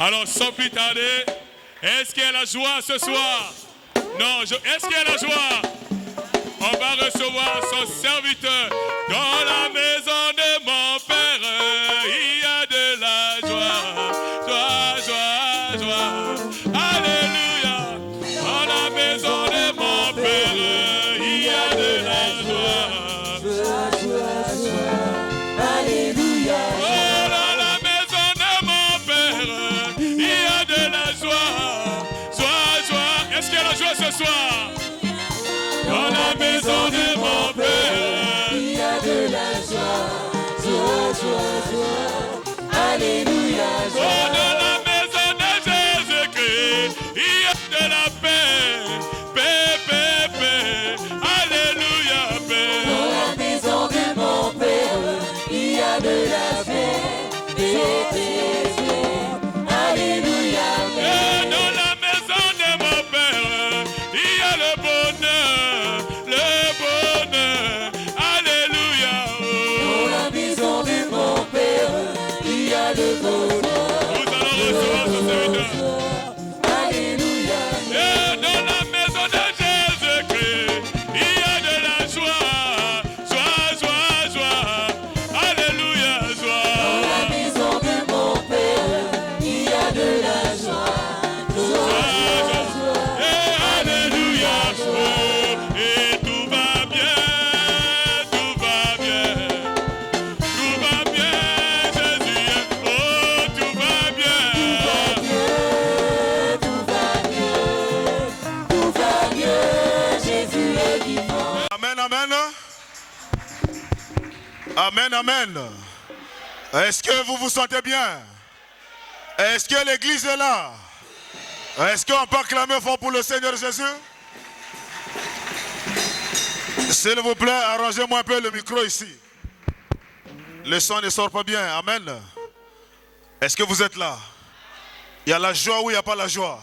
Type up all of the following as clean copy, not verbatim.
Alors sans plus tarder, est-ce qu'il y a la joie ce soir? Non, est-ce qu'il y a la joie? On va recevoir son serviteur dans la maison de mon Père. Il y a de la joie, joie, joie, joie. Alléluia. Dans la maison de mon Père, il y a de la joie. Joie, joie, joie. Alléluia. Oh, dans la maison de mon Père, il y a de la joie, joie, joie. Est-ce qu'il y a la joie ce soir? Dans la maison de mon Père, il y a de la joie, joie, joie, joie. Alléluia, oh, dans la maison de Jésus-Christ, il y a de la paix, paix, paix, paix. Alléluia, paix. dans la maison de mon Père, il y a de la paix, paix, paix, paix. Alléluia, Et dans la maison de mon Père, il y a le bonheur, le bonheur. Alléluia. dans la maison de mon Père, il y a le bonheur, Nous allons recevoir ce serviteur. Alléluia. Et dans la maison de Jésus-Christ, il y a de la joie, joie, joie, joie. Alléluia, Dans joie. la maison de mon Père, il y a de la joie, joie, joie. Et alléluia, oh, et tout va bien, tout va bien. Tout va bien, Jésus, oh, tout va bien. Tout va bien, tout va bien, Jésus est vivant. Amen, amen. Amen, amen. Est-ce que vous vous sentez bien? Est-ce que l'église est là? Est-ce qu'on peut acclamer fort pour le Seigneur Jésus? S'il vous plaît, arrangez-moi un peu le micro ici. Le son ne sort pas bien. Amen. Est-ce que vous êtes là? Il y a la joie ou il n'y a pas la joie?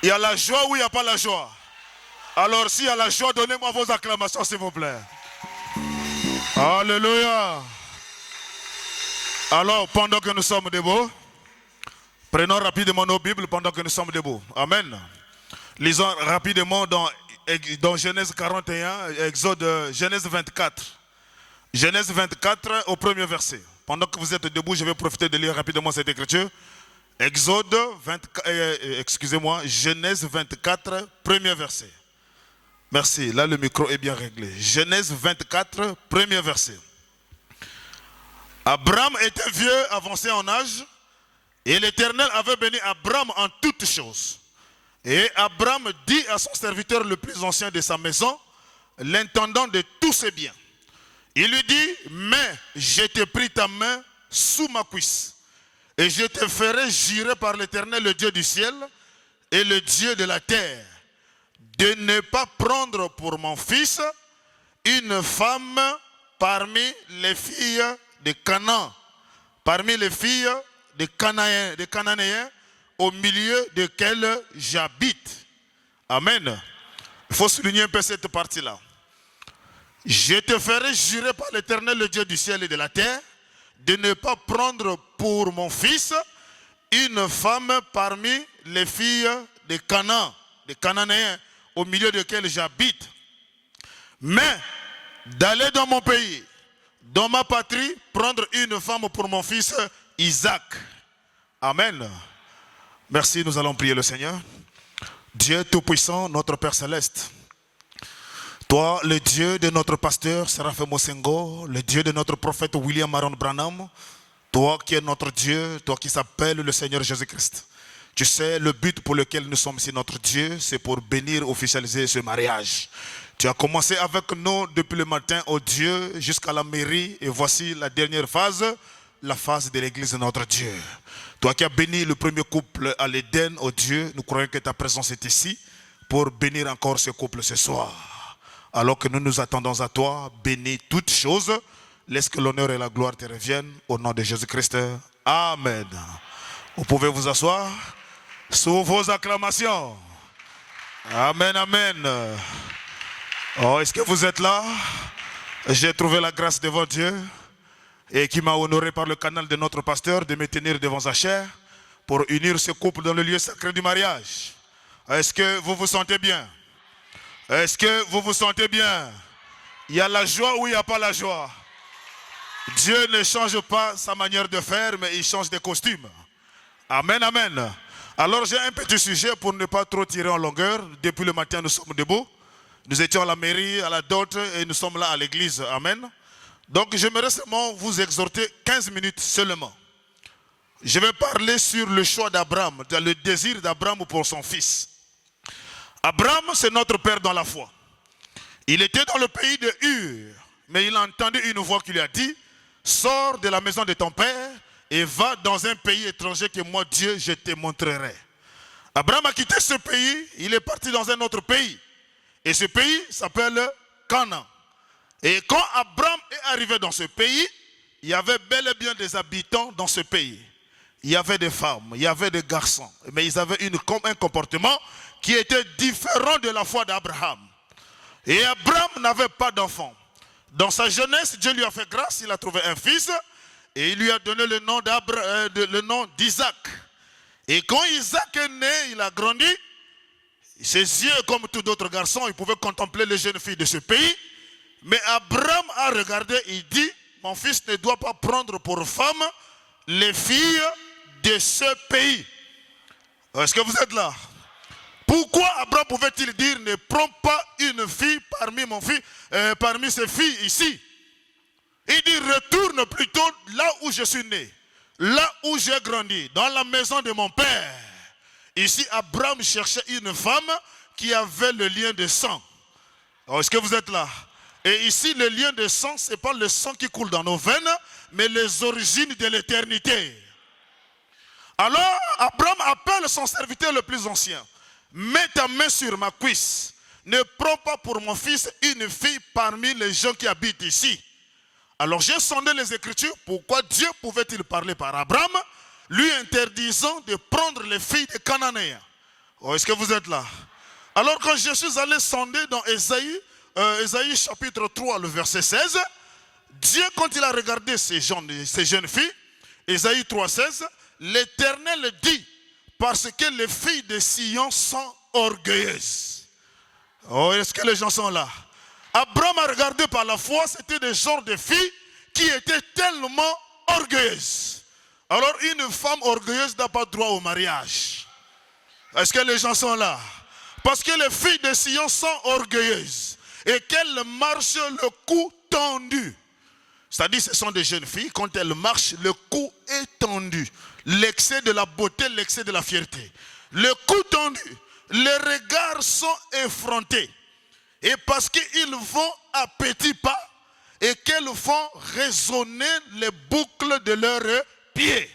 Il y a la joie ou il n'y a pas la joie? Alors s'il y a la joie, donnez-moi vos acclamations s'il vous plaît. Alléluia. Alors pendant que nous sommes debout, prenons rapidement nos Bibles pendant que nous sommes debout. Amen. Lisons rapidement dans Genèse 41, Genèse 24. Genèse 24 au premier verset. Pendant que vous êtes debout, je vais profiter de lire rapidement cette écriture. Genèse 24, premier verset. Merci, là le micro est bien réglé. Genèse 24, premier verset. Abraham était vieux, avancé en âge, et l'Éternel avait béni Abraham en toutes choses. Et Abraham dit à son serviteur le plus ancien de sa maison, l'intendant de tous ses biens. Il lui dit, mais je t'ai pris ta main sous ma cuisse, et je te ferai jurer par l'Éternel, le Dieu du ciel, et le Dieu de la terre, de ne pas prendre pour mon fils une femme parmi les filles de Canaan, parmi les filles de Cananéens, au milieu desquels j'habite. Amen. Il faut souligner un peu cette partie-là. Je te ferai jurer par l'Éternel, le Dieu du ciel et de la terre, de ne pas prendre pour mon fils une femme parmi les filles de Canaan, des Cananéens, au milieu desquels j'habite, mais d'aller dans mon pays, dans ma patrie, prendre une femme pour mon fils Isaac. Amen. Merci, nous allons prier le Seigneur. Dieu Tout-Puissant, notre Père Céleste, toi, le Dieu de notre pasteur Séraphin Mosengo, le Dieu de notre prophète William Aaron Branham, toi qui es notre Dieu, toi qui s'appelles le Seigneur Jésus-Christ. Tu sais, le but pour lequel nous sommes ici, notre Dieu, c'est pour bénir, officialiser ce mariage. Tu as commencé avec nous depuis le matin, oh Dieu, jusqu'à la mairie. Et voici la dernière phase, la phase de l'église de notre Dieu. Toi qui as béni le premier couple à l'Éden, oh Dieu, nous croyons que ta présence est ici pour bénir encore ce couple ce soir. Alors que nous nous attendons à toi, bénis toutes choses. Laisse que l'honneur et la gloire te reviennent au nom de Jésus-Christ. Amen. Vous pouvez vous asseoir sous vos acclamations. Amen, amen. Oh, est-ce que vous êtes là? J'ai trouvé la grâce devant Dieu et qui m'a honoré par le canal de notre pasteur de me tenir devant sa chair pour unir ce couple dans le lieu sacré du mariage. Est-ce que vous vous sentez bien? Est-ce que vous vous sentez bien? Il y a la joie ou il n'y a pas la joie? Dieu ne change pas sa manière de faire, mais il change des costumes. Amen, amen. Alors j'ai un petit sujet pour ne pas trop tirer en longueur. Depuis le matin, nous sommes debout. Nous étions à la mairie, à la dot, et nous sommes là à l'église. Amen. Donc j'aimerais seulement vous exhorter 15 minutes seulement. Je vais parler sur le choix d'Abraham, le désir d'Abraham pour son fils. Abraham, c'est notre père dans la foi. Il était dans le pays de Ur, mais il a entendu une voix qui lui a dit, sors de la maison de ton père et va dans un pays étranger que moi, Dieu, je te montrerai. Abraham a quitté ce pays, il est parti dans un autre pays. Et ce pays s'appelle Canaan. Et quand Abraham est arrivé dans ce pays, il y avait bel et bien des habitants dans ce pays. Il y avait des femmes, il y avait des garçons. Mais ils avaient un comportement qui était différent de la foi d'Abraham. Et Abraham n'avait pas d'enfant. Dans sa jeunesse, Dieu lui a fait grâce, il a trouvé un fils. Et il lui a donné le nom d'Isaac. Et quand Isaac est né, il a grandi. Ses yeux, comme tous d'autres garçons, ils pouvaient contempler les jeunes filles de ce pays. Mais Abraham a regardé, il dit, mon fils ne doit pas prendre pour femme les filles de ce pays. Est-ce que vous êtes là? Pourquoi Abraham pouvait-il dire, ne prends pas une fille parmi ces filles ici? Il dit, retourne plutôt là où je suis né, là où j'ai grandi, dans la maison de mon père. Ici, Abraham cherchait une femme qui avait le lien de sang. Est-ce que vous êtes là? Et ici, le lien de sang, ce n'est pas le sang qui coule dans nos veines, mais les origines de l'éternité. Alors, Abraham appelle son serviteur le plus ancien. Mets ta main sur ma cuisse. Ne prends pas pour mon fils une fille parmi les gens qui habitent ici. Alors j'ai sondé les Écritures, pourquoi Dieu pouvait-il parler par Abraham, lui interdisant de prendre les filles des Cananéens. Est-ce que vous êtes là? Alors quand je suis allé sonder dans Ésaïe chapitre 3, le verset 16, Dieu, quand il a regardé ces jeunes filles, Ésaïe 3, 16, l'Éternel dit, parce que les filles de Sion sont orgueilleuses. Est-ce que les gens sont là? Abraham a regardé par la foi, c'était des genres de filles qui étaient tellement orgueilleuses. Alors une femme orgueilleuse n'a pas droit au mariage. Est-ce que les gens sont là? Parce que les filles de Sion sont orgueilleuses et qu'elles marchent le cou tendu. C'est-à-dire ce sont des jeunes filles, quand elles marchent, le cou est tendu. L'excès de la beauté, l'excès de la fierté. Le cou tendu, les regards sont effrontés. Et parce qu'ils vont à petits pas et qu'elles font résonner les boucles de leurs pieds.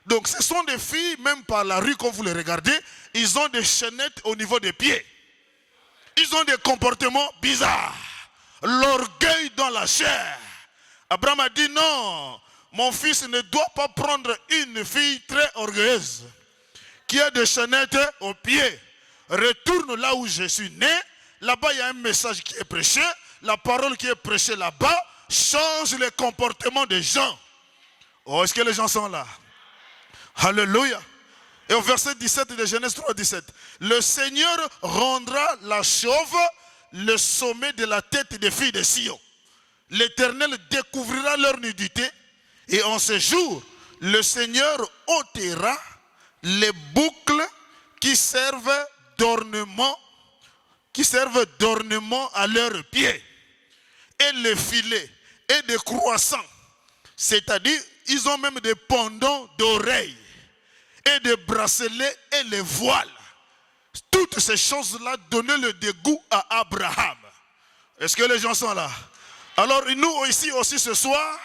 Donc ce sont des filles, même par la rue quand vous les regardez, ils ont des chaînettes au niveau des pieds. Ils ont des comportements bizarres. L'orgueil dans la chair. Abraham a dit non, mon fils ne doit pas prendre une fille très orgueilleuse qui a des chaînettes aux pieds. Retourne là où je suis né. Là-bas, il y a un message qui est prêché. La parole qui est prêchée là-bas change les comportements des gens. Est-ce que les gens sont là? Alléluia. Et au verset 17 de Genèse 3, 17. Le Seigneur rendra la chauve le sommet de la tête des filles de Sion. L'Éternel découvrira leur nudité. Et en ce jour, le Seigneur ôtera les boucles qui servent d'ornement à leurs pieds, et les filets et des croissants, c'est-à-dire ils ont même des pendants d'oreilles et des bracelets et les voiles. Toutes ces choses-là donnaient le dégoût à Abraham. Est-ce que les gens sont là? Alors nous ici aussi ce soir,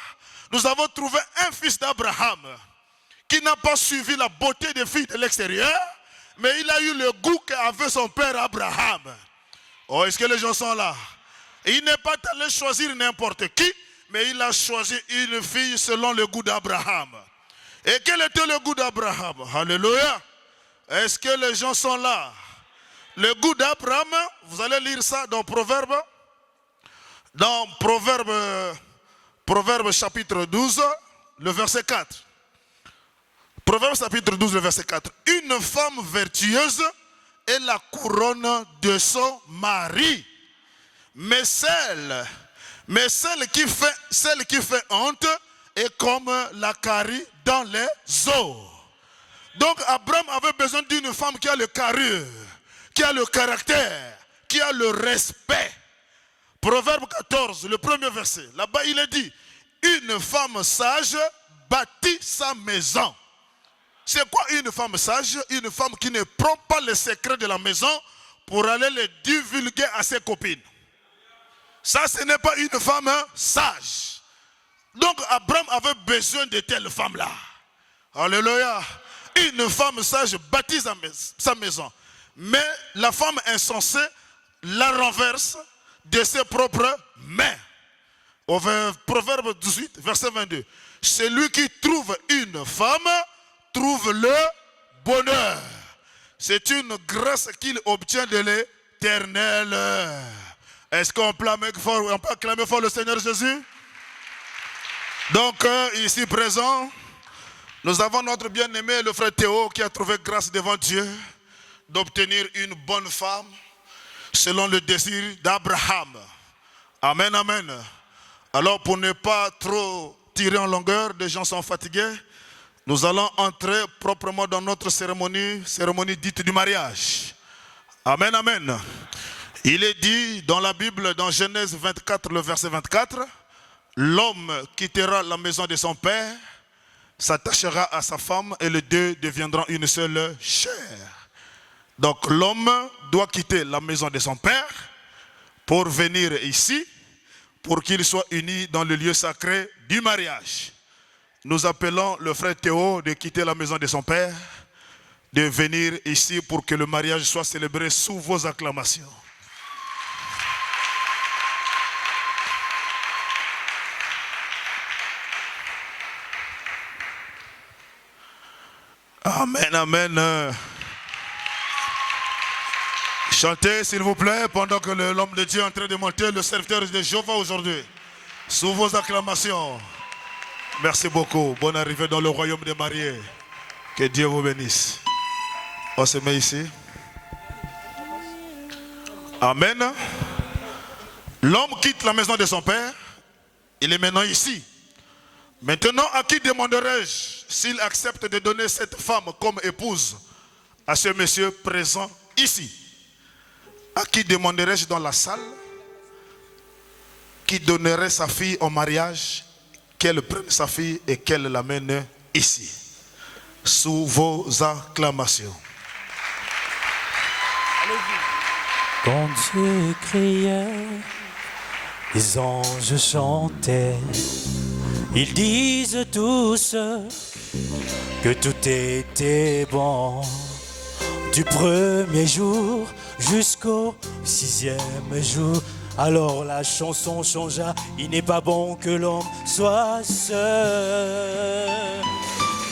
nous avons trouvé un fils d'Abraham qui n'a pas suivi la beauté des filles de l'extérieur, mais il a eu le goût qu'avait son père Abraham. Est-ce que les gens sont là? Il n'est pas allé choisir n'importe qui, mais il a choisi une fille selon le goût d'Abraham. Et quel était le goût d'Abraham? Alléluia. Est-ce que les gens sont là? Le goût d'Abraham, vous allez lire ça dans Proverbe. Dans Proverbe chapitre 12, le verset 4. Proverbe chapitre 12, le verset 4. Une femme vertueuse est la couronne de son mari. Mais celle qui fait honte est comme la carie dans les eaux. Donc Abraham avait besoin d'une femme qui a le carrure, qui a le caractère, qui a le respect. Proverbe 14, le premier verset. Là-bas il est dit, une femme sage bâtit sa maison. C'est quoi une femme sage? Une femme qui ne prend pas les secrets de la maison pour aller les divulguer à ses copines. Ça, ce n'est pas une femme sage. Donc, Abraham avait besoin de telle femme-là. Alléluia. Une femme sage bâtit sa maison. Mais la femme insensée la renverse de ses propres mains. Au Proverbe 18, verset 22. Celui qui trouve une femme trouve le bonheur. C'est une grâce qu'il obtient de l'Éternel. Est-ce qu'on peut acclamer fort le Seigneur Jésus? Donc, ici présent, nous avons notre bien-aimé, le frère Théo, qui a trouvé grâce devant Dieu d'obtenir une bonne femme selon le désir d'Abraham. Amen, amen. Alors, pour ne pas trop tirer en longueur, des gens sont fatigués, nous allons entrer proprement dans notre cérémonie dite du mariage. Amen, amen. Il est dit dans la Bible, dans Genèse 24, le verset 24, l'homme quittera la maison de son père, s'attachera à sa femme et les deux deviendront une seule chair. Donc l'homme doit quitter la maison de son père pour venir ici, pour qu'il soit uni dans le lieu sacré du mariage. Nous appelons le frère Théo de quitter la maison de son père, de venir ici pour que le mariage soit célébré sous vos acclamations. Amen, amen. Chantez s'il vous plaît pendant que l'homme de Dieu est en train de monter, le serviteur de Jéhovah aujourd'hui. Sous vos acclamations. Merci beaucoup. Bonne arrivée dans le royaume des mariés. Que Dieu vous bénisse. On se met ici. Amen. L'homme quitte la maison de son père. Il est maintenant ici. Maintenant, à qui demanderai-je s'il accepte de donner cette femme comme épouse à ce monsieur présent ici? À qui demanderai-je dans la salle qui donnerait sa fille au mariage, qu'elle prenne sa fille et qu'elle l'amène ici, sous vos acclamations. Quand Dieu criait, les anges chantaient, ils disent tous que tout était bon, du premier jour jusqu'au 6e jour. Alors la chanson changea, il n'est pas bon que l'homme soit seul.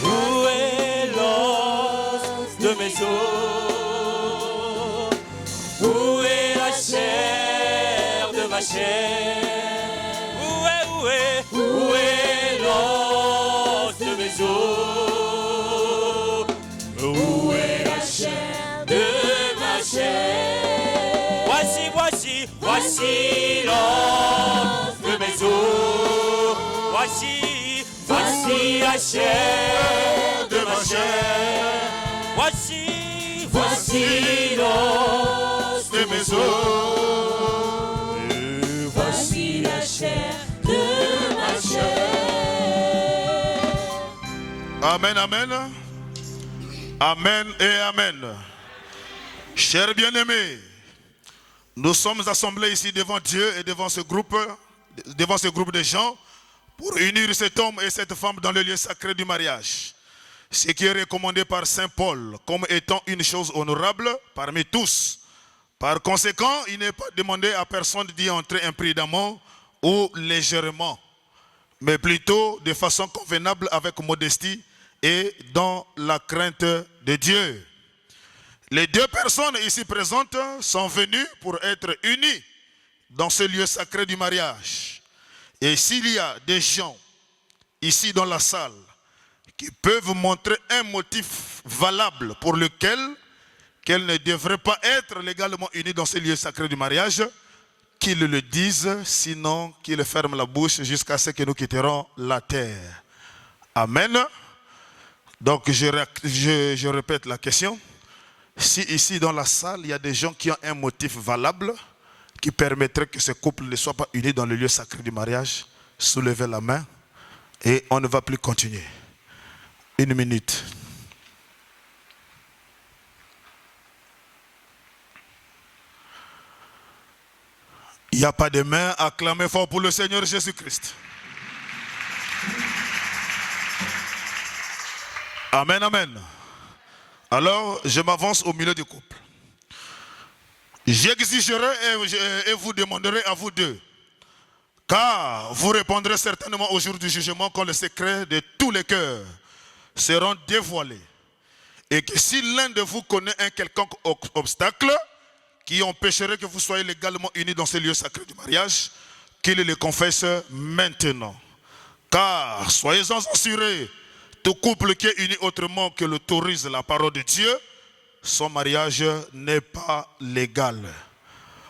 Où est l'os de mes os? Où est la chair de ma chair? Où est l'os de mes os? Où est la chair de ma chair? Voici l'os de mes os. Voici la chair de ma chair. Voici l'os de mes os. Voici la chair de ma chair. Amen, amen. Amen et amen. Chers bien-aimés, nous sommes assemblés ici devant Dieu et devant ce groupe de gens pour unir cet homme et cette femme dans le lieu sacré du mariage. Ce qui est recommandé par Saint Paul comme étant une chose honorable parmi tous. Par conséquent, il n'est pas demandé à personne d'y entrer imprudemment ou légèrement, mais plutôt de façon convenable avec modestie et dans la crainte de Dieu. Les deux personnes ici présentes sont venues pour être unies dans ce lieu sacré du mariage. Et s'il y a des gens ici dans la salle qui peuvent montrer un motif valable pour lequel qu'elles ne devraient pas être légalement unies dans ces lieux sacrés du mariage, qu'ils le disent, sinon qu'ils ferment la bouche jusqu'à ce que nous quitterons la terre. Amen. Donc je répète la question. Si ici dans la salle, il y a des gens qui ont un motif valable qui permettrait que ce couple ne soit pas uni dans le lieu sacré du mariage, soulevez la main et on ne va plus continuer. 1 minute. Il n'y a pas de main, acclamez fort pour le Seigneur Jésus-Christ. Amen, amen. Alors, je m'avance au milieu du couple. J'exigerai et vous demanderai à vous deux, car vous répondrez certainement au jour du jugement quand les secrets de tous les cœurs seront dévoilés. Et que si l'un de vous connaît un quelconque obstacle qui empêcherait que vous soyez légalement unis dans ces lieux sacrés du mariage, qu'il le confesse maintenant. Car, soyez-en assurés, tout couple qui est uni autrement que l'autorise la parole de Dieu, son mariage n'est pas légal.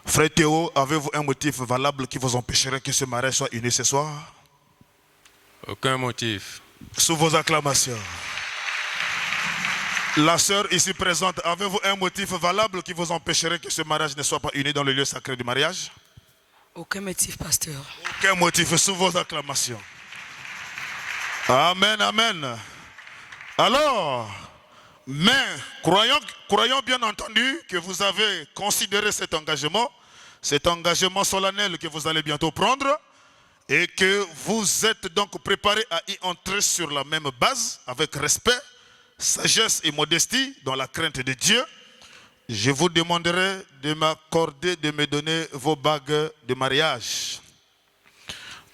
Frère Théo, avez-vous un motif valable qui vous empêcherait que ce mariage soit uni ce soir? Aucun motif. Sous vos acclamations. La sœur ici présente, avez-vous un motif valable qui vous empêcherait que ce mariage ne soit pas uni dans le lieu sacré du mariage? Aucun motif, pasteur. Aucun motif, sous vos acclamations. Amen, amen. Alors, mais croyons bien entendu que vous avez considéré cet engagement solennel que vous allez bientôt prendre, et que vous êtes donc préparés à y entrer sur la même base, avec respect, sagesse et modestie, dans la crainte de Dieu. Je vous demanderai de m'accorder, de me donner vos bagues de mariage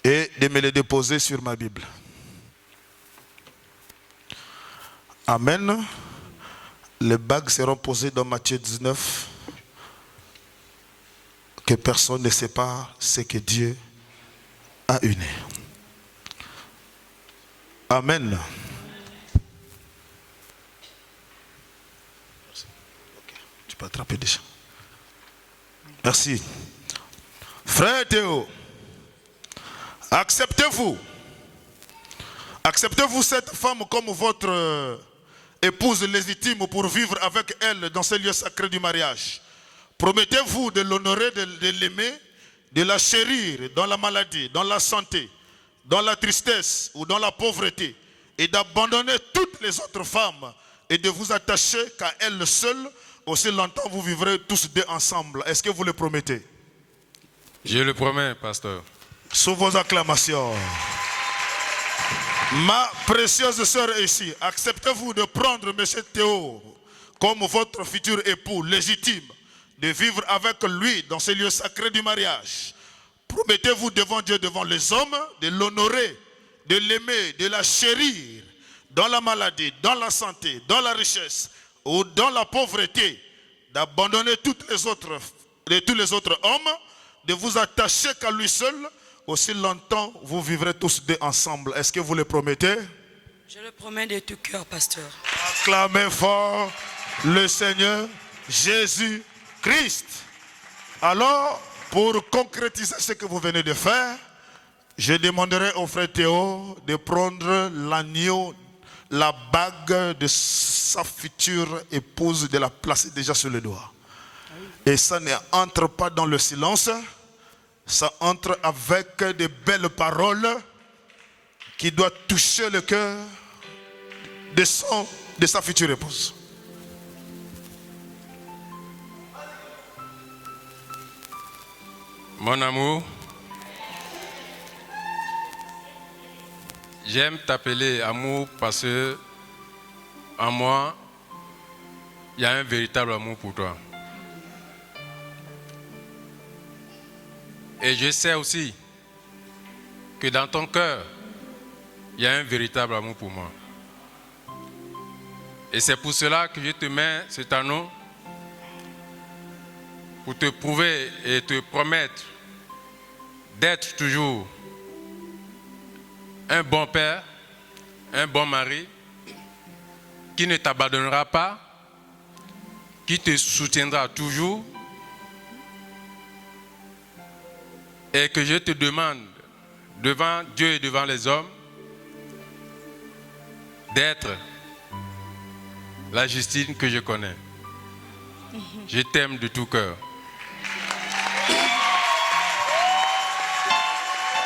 et de me les déposer sur ma Bible. Amen. Les bagues seront posées dans Matthieu 19. Que personne ne sépare ce que Dieu a uni. Amen. Tu peux attraper déjà. Merci. Frère Théo, acceptez-vous cette femme comme votre épouse légitime pour vivre avec elle dans ces lieux sacrés du mariage? Promettez-vous de l'honorer, de l'aimer, de la chérir dans la maladie, dans la santé, dans la tristesse ou dans la pauvreté, et d'abandonner toutes les autres femmes et de vous attacher qu'à elle seule, aussi longtemps vous vivrez tous deux ensemble? Est-ce que vous le promettez? Je le promets, pasteur. Sous vos acclamations. Ma précieuse sœur ici, acceptez-vous de prendre M. Théo comme votre futur époux légitime, de vivre avec lui dans ces lieux sacrés du mariage? Promettez-vous devant Dieu, devant les hommes, de l'honorer, de l'aimer, de la chérir dans la maladie, dans la santé, dans la richesse ou dans la pauvreté, d'abandonner tous les autres hommes, de vous attacher qu'à lui seul? Aussi longtemps vous vivrez tous deux ensemble. Est-ce que vous le promettez? Je le promets de tout cœur, pasteur. Acclamez fort le Seigneur Jésus-Christ. Alors, pour concrétiser ce que vous venez de faire, je demanderai au frère Théo de prendre l'agneau, la bague de sa future épouse, de la placer déjà sur le doigt. Et ça n'entre pas dans le silence. Ça entre avec de belles paroles qui doivent toucher le cœur de sa future épouse. Mon amour, j'aime t'appeler amour parce que en moi, il y a un véritable amour pour toi. Et je sais aussi que dans ton cœur, il y a un véritable amour pour moi. Et c'est pour cela que je te mets cet anneau pour te prouver et te promettre d'être toujours un bon père, un bon mari qui ne t'abandonnera pas, qui te soutiendra toujours, et que je te demande devant Dieu et devant les hommes d'être la Justine que je connais. Je t'aime de tout cœur.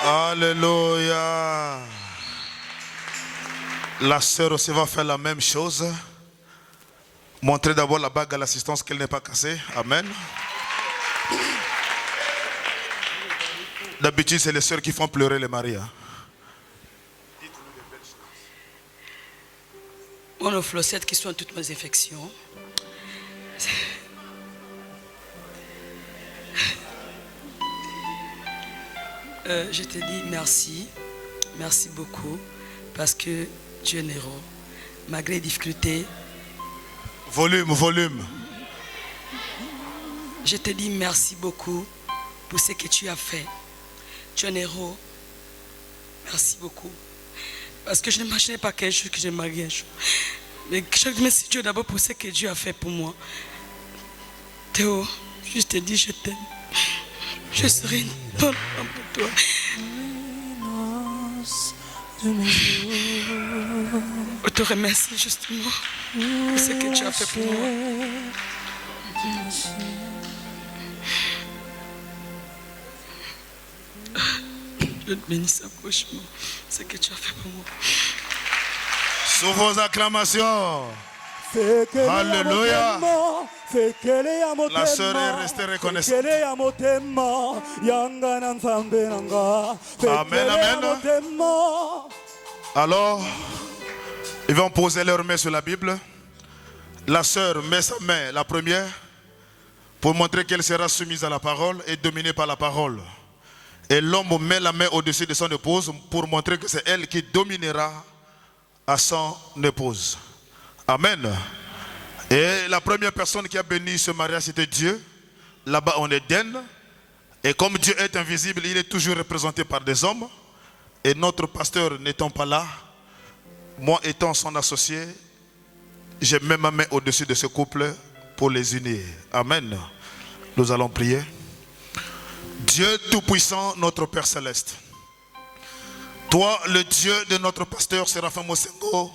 Alléluia. La sœur aussi va faire la même chose. Montrez d'abord la bague à l'assistance qu'elle n'est pas cassée. Amen. D'habitude, c'est les sœurs qui font pleurer les maris. Mon flossettes qui sont toutes mes infections. Je te dis merci. Merci beaucoup. Parce que tu es Nero. Malgré les difficultés. Volume. Je te dis merci beaucoup pour ce que tu as fait. Tu es un héros. Merci beaucoup. Parce que je n'imaginais pas quelque chose que je mariais un jour. Mais je remercie Dieu d'abord pour ce que Dieu a fait pour moi. Théo, je te dis je t'aime. Je serai une bonne femme pour toi. Je te remercie justement pour ce que tu as fait pour moi. Je te bénis franchement, ce que tu as fait pour moi. Sous vos acclamations. Alléluia. La sœur est restée reconnaissante. Amen, amen. Alors, ils vont poser leurs mains sur la Bible. La sœur met sa main, la première, pour montrer qu'elle sera soumise à la parole et dominée par la parole. Et l'homme met la main au-dessus de son épouse pour montrer que c'est elle qui dominera à son épouse. Amen. Et la première personne qui a béni ce mariage, c'était Dieu. Là-bas en Éden. Et comme Dieu est invisible, il est toujours représenté par des hommes. Et notre pasteur n'étant pas là, moi étant son associé, j'ai mis ma main au-dessus de ce couple pour les unir. Amen. Nous allons prier. Dieu Tout-Puissant, notre Père Céleste. Toi, le Dieu de notre pasteur Séraphin Mosengo,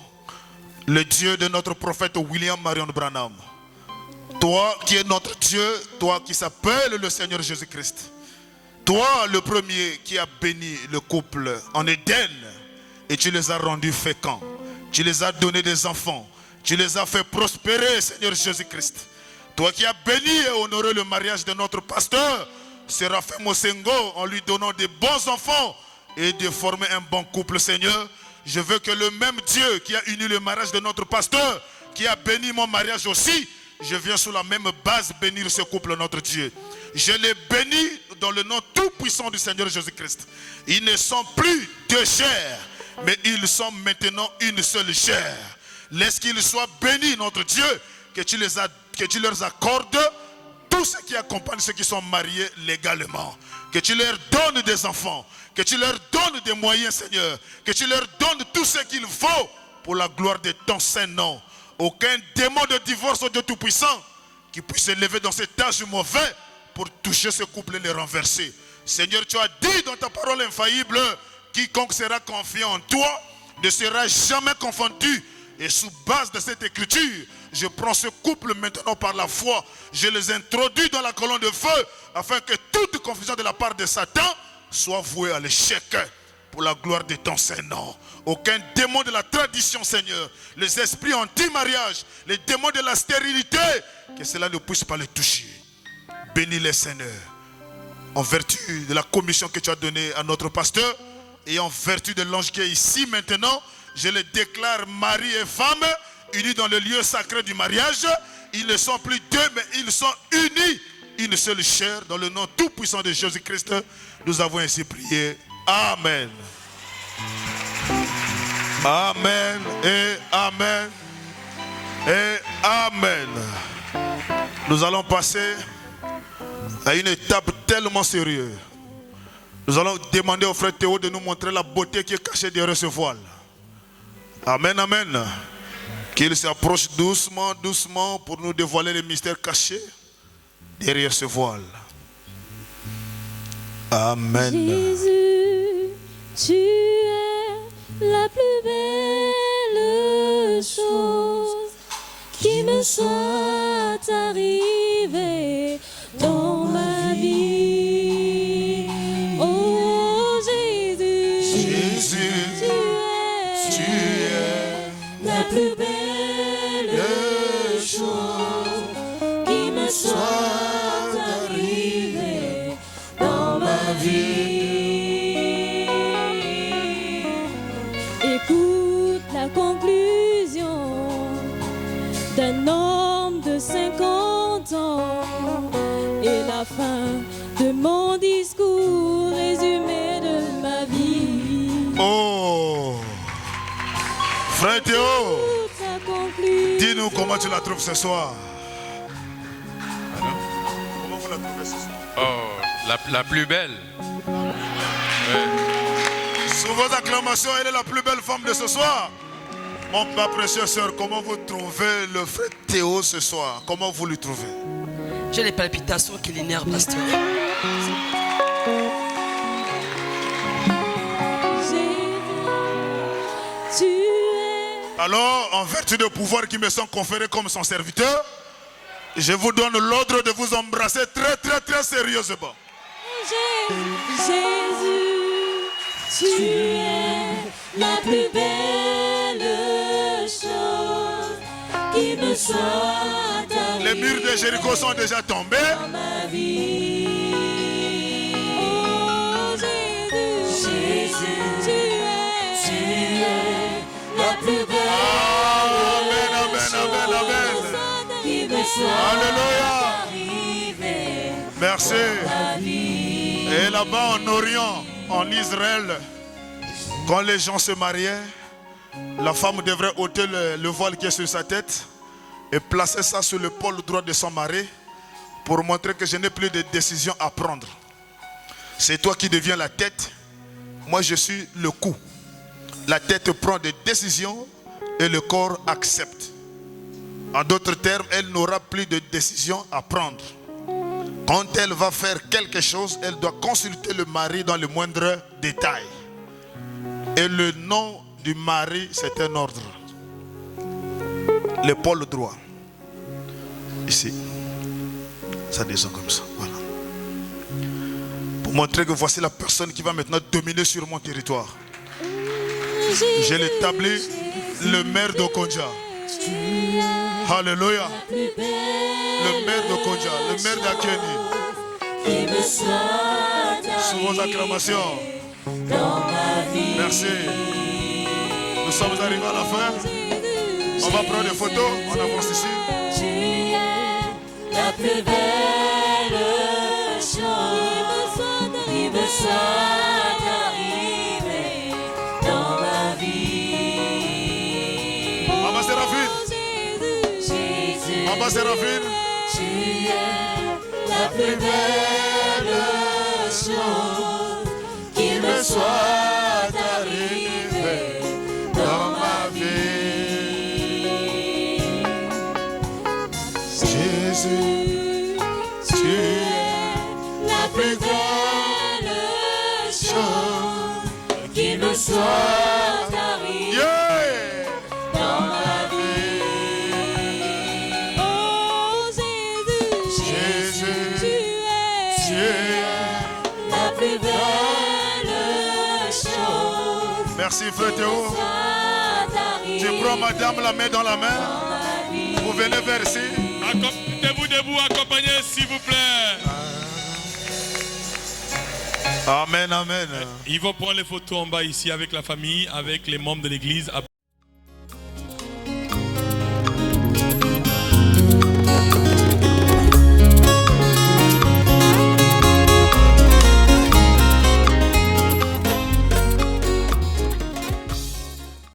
le Dieu de notre prophète William Marion Branham. Toi qui es notre Dieu, toi qui s'appelle le Seigneur Jésus-Christ. Toi, le premier qui a béni le couple en Éden et tu les as rendus féconds. Tu les as donné des enfants. Tu les as fait prospérer, Seigneur Jésus-Christ. Toi qui as béni et honoré le mariage de notre pasteur Séraphin Mosengo en lui donnant des bons enfants et de former un bon couple, Seigneur. Je veux que le même Dieu qui a uni le mariage de notre pasteur, qui a béni mon mariage aussi, je viens sous la même base bénir ce couple, notre Dieu. Je les bénis dans le nom tout puissant du Seigneur Jésus-Christ. Ils ne sont plus deux chairs, mais ils sont maintenant une seule chair. Laisse qu'ils soient bénis, notre Dieu, que tu leur accordes tout ce qui accompagne ceux qui sont mariés légalement. Que tu leur donnes des enfants. Que tu leur donnes des moyens, Seigneur. Que tu leur donnes tout ce qu'il faut pour la gloire de ton Saint-Nom. Aucun démon de divorce, au Dieu Tout-Puissant, qui puisse s'élever dans cet âge mauvais pour toucher ce couple et les renverser. Seigneur, tu as dit dans ta parole infaillible, quiconque sera confiant en toi ne sera jamais confondu. Et sous base de cette écriture, je prends ce couple maintenant par la foi. Je les introduis dans la colonne de feu afin que toute confusion de la part de Satan soit vouée à l'échec pour la gloire de ton Saint-Nom. Aucun démon de la tradition, Seigneur, les esprits anti-mariage, les démons de la stérilité, que cela ne puisse pas les toucher. Bénis-les, Seigneur, en vertu de la commission que tu as donnée à notre pasteur et en vertu de l'ange qui est ici maintenant. Je les déclare mari et femme, unis dans le lieu sacré du mariage. Ils ne sont plus deux, mais ils sont unis, une seule chair. Dans le nom tout puissant de Jésus-Christ, nous avons ainsi prié. Amen. Amen et Amen et Amen. Nous allons passer à une étape tellement sérieuse. Nous allons demander au frère Théo de nous montrer la beauté qui est cachée derrière ce voile. Amen, amen. Qu'il s'approche doucement, doucement pour nous dévoiler les mystères cachés derrière ce voile. Amen. Jésus, tu es la plus belle chose qui me soit arrivée dans ma vie. Oh Jésus, Jésus, tu es la plus belle chose qui me soit arrivée dans ma vie. Écoute la conclusion d'un homme de 50 ans et la fin de mon discours résumé de ma vie. oh, frère Théo, Écoute la conclusion. dis-nous comment tu la trouves ce soir. Comment vous la trouvez ce soir? Oh, la plus belle. Sous vos acclamations, elle est la plus belle femme de ce soir. Mon ma précieux sœur, comment vous trouvez le frère Théo ce soir? Comment vous le trouvez? J'ai les palpitations qui l'énervent, pasteur. Tu es Alors, en vertu des pouvoirs qui me sont conférés comme son serviteur, je vous donne l'ordre de vous embrasser très, très, très sérieusement. Jésus, tu es la plus belle chose qui me soit arrivée. Les murs de Jéricho sont déjà tombés. Dans ma vie. Oh Jésus, tu es la plus belle Amen, amen, amen, amen. qui me soit Alléluia. arrivée. Merci. Et là-bas en Orient, en Israël, quand les gens se mariaient, la femme devrait ôter le voile qui est sur sa tête et placer ça sur l'épaule droite de son mari pour montrer que je n'ai plus de décision à prendre. C'est toi qui deviens la tête, moi je suis le cou. La tête prend des décisions et le corps accepte. En d'autres termes, elle n'aura plus de décision à prendre. Quand elle va faire quelque chose, elle doit consulter le mari dans le moindre détail. Et le nom du mari, c'est un ordre. L'épaule droite. Ici. Ça descend comme ça. Voilà. Pour montrer que voici la personne qui va maintenant dominer sur mon territoire. J'ai établi le maire d'Okonja. Alléluia. Le maire d'Okonja, le maire d'Akeni. Sous vos acclamations. Merci. Nous sommes arrivés à la fin. On va prendre des photos. On avance ici. Tu es la plus belle chose qui me soit arrivée dans ma vie. Maman Séraphine. Jésus, Maman Séraphine. tu es la plus belle chose qui me soit arrivée dans ma vie. Jésus, tu es la plus belle chose qui me soit arrivée yeah. dans ma vie. Oh Jésus, Jésus, tu tu es es. la plus belle chose Merci frère Théo. soit arrivée Tu prends madame la main dans la main. dans ma vie. Vous venez vers ici. Mettez-vous debout, accompagnez s'il vous plaît. Amen, amen. Ils vont prendre les photos en bas ici avec la famille, avec les membres de l'église.